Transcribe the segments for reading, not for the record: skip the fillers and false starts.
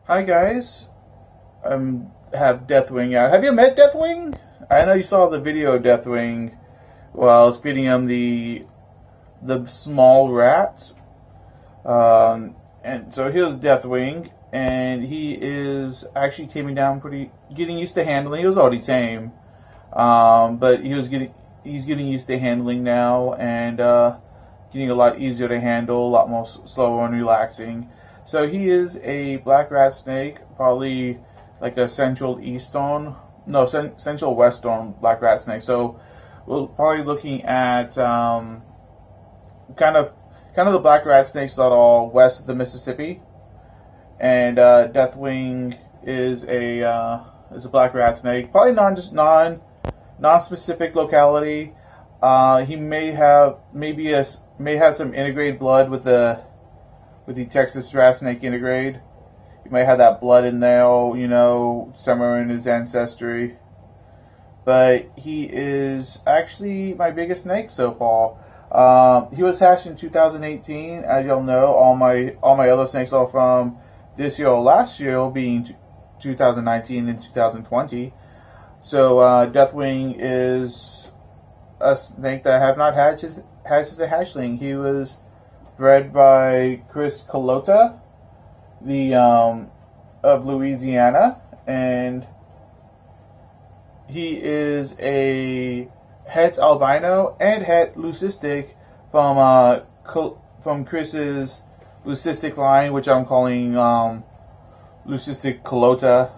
Hi guys, have Deathwing out. Have you met Deathwing? I know you saw the video of Deathwing. Well, I was feeding him the small rats, and so here's Deathwing, and he is actually taming down getting used to handling. He was already tame, but he's getting used to handling now, and getting a lot easier to handle, a lot more slower and relaxing. So he is a black rat snake, probably like a central western black rat snake. So we're probably looking at kind of the black rat snakes that are west of the Mississippi, and Deathwing is a black rat snake, probably non-specific locality. He may have some integrated blood with the Texas rat snake integrate. He might have that blood in there, somewhere in his ancestry. But he is actually my biggest snake so far. He was hatched in 2018. As y'all know, all my other snakes are from this year or last year, being 2019 and 2020. So Deathwing is a snake that I have not hatched as a hatchling. He was bred by Chris Culotta, of Louisiana, and he is a Het Albino and Het Leucistic from Chris's Leucistic line, which I'm calling Leucistic Culotta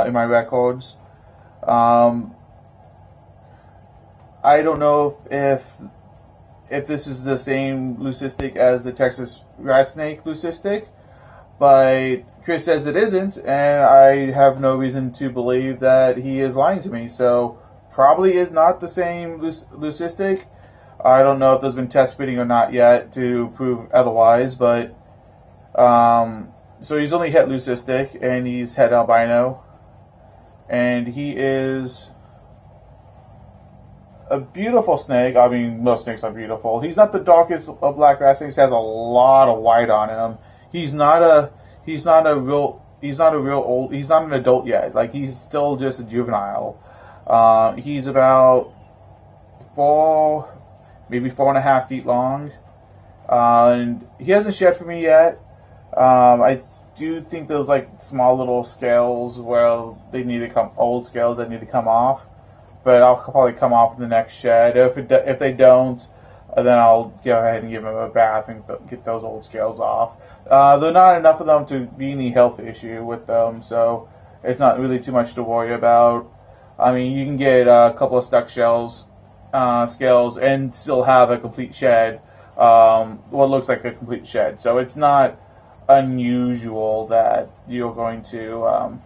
in my records. I don't know if this is the same leucistic as the Texas rat snake leucistic, but Chris says it isn't, and I have no reason to believe that he is lying to me. So probably is not the same leucistic. I don't know if there's been test breeding or not yet to prove otherwise, but so he's only het leucistic and he's het albino, and he is a beautiful snake. I mean, most snakes are beautiful. He's not the darkest of black rat snakes. He has a lot of white on him. He's not an adult yet. Like, he's still just a juvenile. He's about maybe 4.5 feet long. And he hasn't shed for me yet. I do think there's like small little scales where they need to old scales that need to come off. But I'll probably come off in the next shed. If they don't, then I'll go ahead and give them a bath and get those old scales off. There are not enough of them to be any health issue with them, so it's not really too much to worry about. I mean, you can get a couple of stuck scales, and still have a complete shed, what looks like a complete shed. So it's not unusual that you're going to.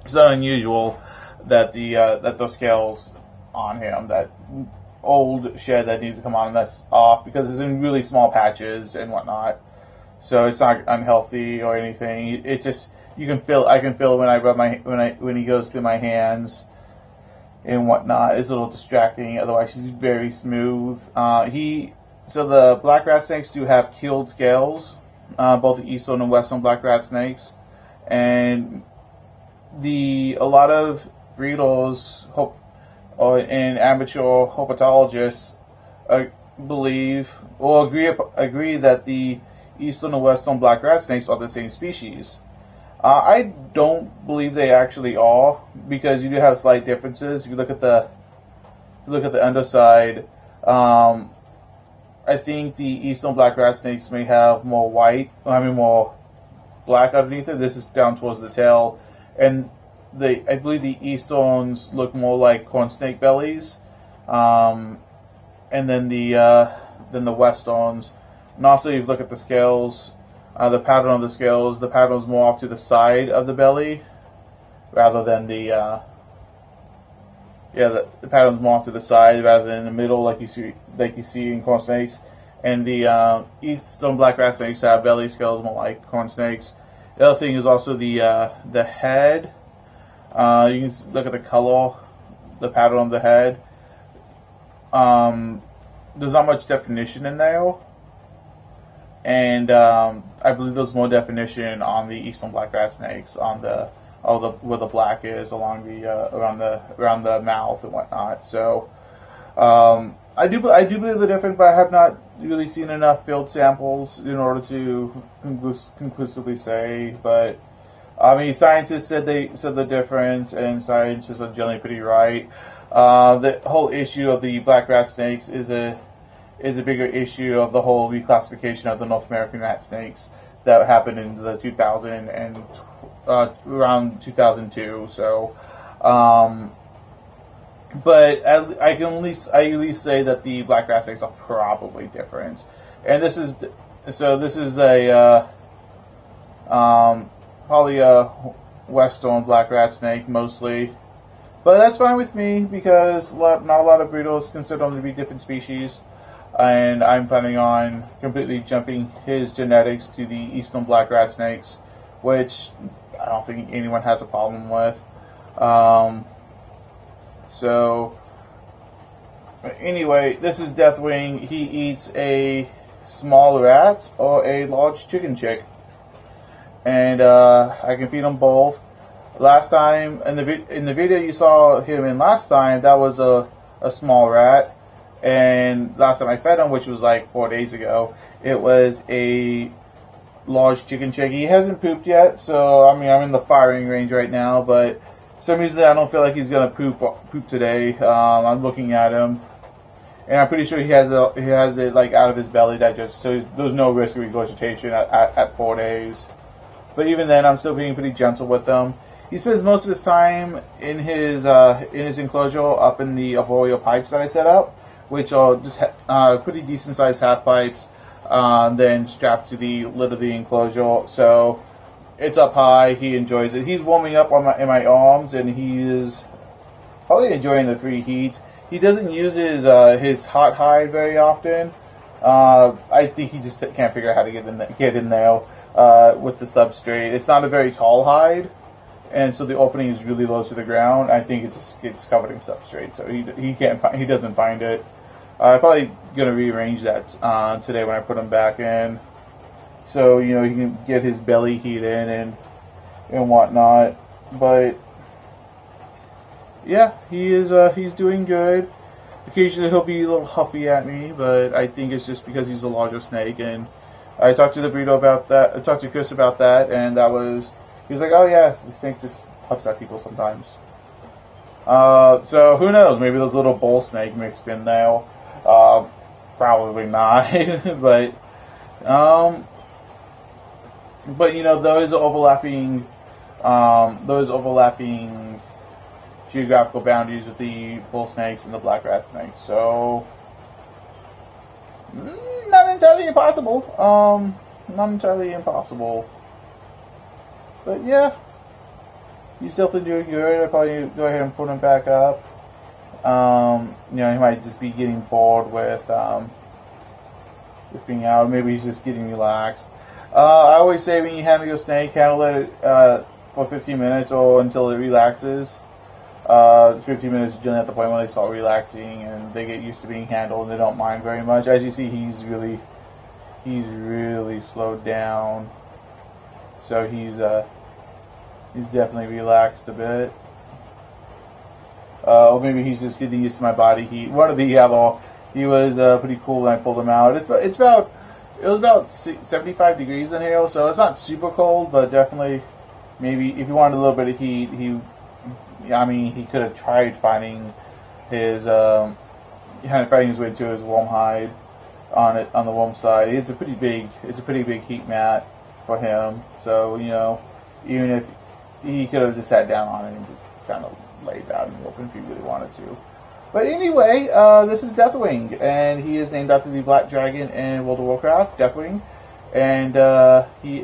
It's not unusual that that those scales on him, that old shed that needs to come on, that's off because it's in really small patches and whatnot. So it's not unhealthy or anything. It just I can feel when I rub when he goes through my hands and whatnot. It's a little distracting. Otherwise, he's very smooth. So the black rat snakes do have keeled scales, both the eastern and western black rat snakes, and a lot of breeders and amateur herpetologists believe or agree that the eastern and western black rat snakes are the same species. I don't believe they actually are, because you do have slight differences. If you look at the underside, I think the eastern black rat snakes may have more black underneath it. This is down towards the tail, and I believe the easterns look more like corn snake bellies, and then the westerns. And also, if you look at the scales, the pattern of the scales, the pattern is more off to the side of the belly, rather than the pattern's more off to the side rather than in the middle, like you see in corn snakes. And the eastern black rat snakes have belly scales more like corn snakes. The other thing is also the head. You can look at the color, the pattern of the head. There's not much definition in there, and I believe there's more definition on the eastern black rat snakes on the where the black is along the around the mouth and whatnot. So I do believe they're different, but I have not really seen enough field samples in order to conclusively say. But I mean, scientists said they're different, and scientists are generally pretty right. The whole issue of the black rat snakes is a bigger issue of the whole reclassification of the North American rat snakes that happened in the 2000 and around 2002. So, but I can at least say that the black rat snakes are probably different. And this is a probably a western black rat snake mostly. But that's fine with me because not a lot of breeders consider them to be different species. And I'm planning on completely jumping his genetics to the eastern black rat snakes, which I don't think anyone has a problem with. So, anyway, this is Deathwing. He eats a small rat or a large chicken chick. And I can feed them both. Last time, in the video you saw him in last time, that was a small rat. And last time I fed him, which was like 4 days ago, it was a large chicken chick. He hasn't pooped yet, so I mean I'm in the firing range right now. But for some reason I don't feel like he's gonna poop today. I'm looking at him, and I'm pretty sure he has it like out of his belly digest, so there's no risk of regurgitation at 4 days. But even then, I'm still being pretty gentle with him. He spends most of his time in his enclosure up in the arboreal pipes that I set up, which are just pretty decent sized half pipes, then strapped to the lid of the enclosure. So it's up high. He enjoys it. He's warming up in my arms, and he is probably enjoying the free heat. He doesn't use his hot hide very often. I think he just can't figure out how to get in there with the substrate. It's not a very tall hide, and so the opening is really low to the ground. I think it's covered in substrate, so he doesn't find it. I'm probably gonna rearrange that today when I put him back in, so he can get his belly heat in and whatnot. But yeah, he's doing good. Occasionally he'll be a little huffy at me, but I think it's just because he's a larger snake. And I talked to the breeder about that. I talked to Chris about that, and he was like, "Oh yeah, the snake just huffs at people sometimes." So who knows? Maybe there's a little bull snake mixed in there. Probably not, but those overlapping geographical boundaries with the bull snakes and the black rat snakes. So not entirely impossible. But yeah, he's definitely doing good. I'll probably go ahead and put him back up. He might just be getting bored with being out. Maybe he's just getting relaxed. I always say when you handle your snake, handle it for 15 minutes or until it relaxes. 15 minutes is generally at the point where they start relaxing and they get used to being handled and they don't mind very much. As you see, he's really slowed down. So he's definitely relaxed a bit. Or maybe he's just getting used to my body heat. One of the other, he was pretty cool when I pulled him out. It was about 75 degrees in here, so it's not super cold, but definitely maybe if you wanted a little bit of heat, he could have tried finding his way to his warm hide on the warm side. It's a pretty big heat mat for him. So even if he could have just sat down on it and just kind of laid out in the open if he really wanted to. But anyway, this is Deathwing, and he is named after the Black Dragon in World of Warcraft, Deathwing, and he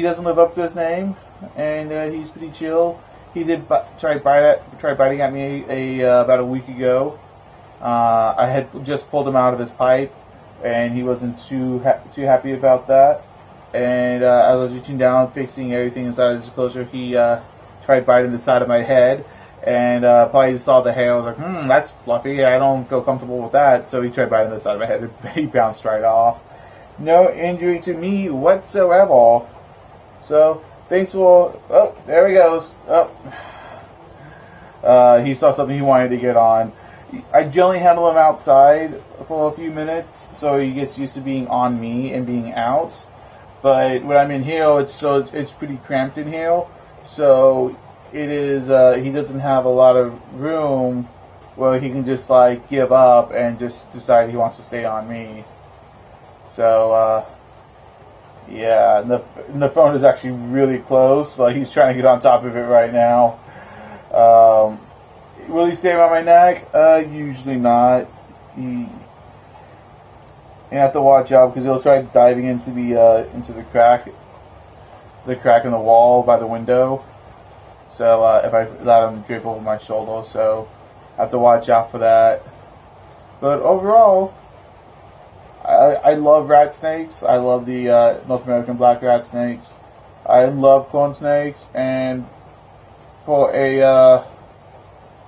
doesn't live up to his name, and he's pretty chill. He did try biting at me about a week ago. I had just pulled him out of his pipe, and he wasn't too happy about that. And as I was reaching down, fixing everything inside his enclosure, he tried biting the side of my head. And probably saw the hair. I was like, that's fluffy. I don't feel comfortable with that. So he tried biting the side of my head. He bounced right off. no injury to me whatsoever. So, thanks for... Oh, there he goes. Oh. He saw something he wanted to get on. I generally handle him outside for a few minutes, so he gets used to being on me and being out. But when I'm in here, it's pretty cramped in here, so it is. He doesn't have a lot of room where he can just like give up and just decide he wants to stay on me. So yeah, and the phone is actually really close. Like he's trying to get on top of it right now. Will he stay around my neck? Usually not. You have to watch out because he'll try diving into the crack in the wall by the window. So if I let him drape over my shoulder, so I have to watch out for that. But overall, I love rat snakes. I love the North American black rat snakes. I love corn snakes, and for a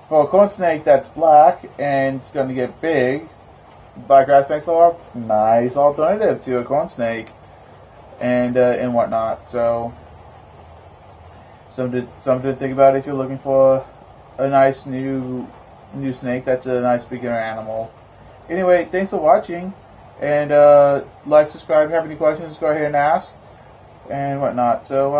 corn snake that's black and it's going to get big, black rat snakes are a nice alternative to a corn snake and whatnot. So something to think about if you're looking for a nice new snake that's a nice beginner animal. Anyway, thanks for watching, and like, subscribe. If you have any questions, go ahead and ask and whatnot. So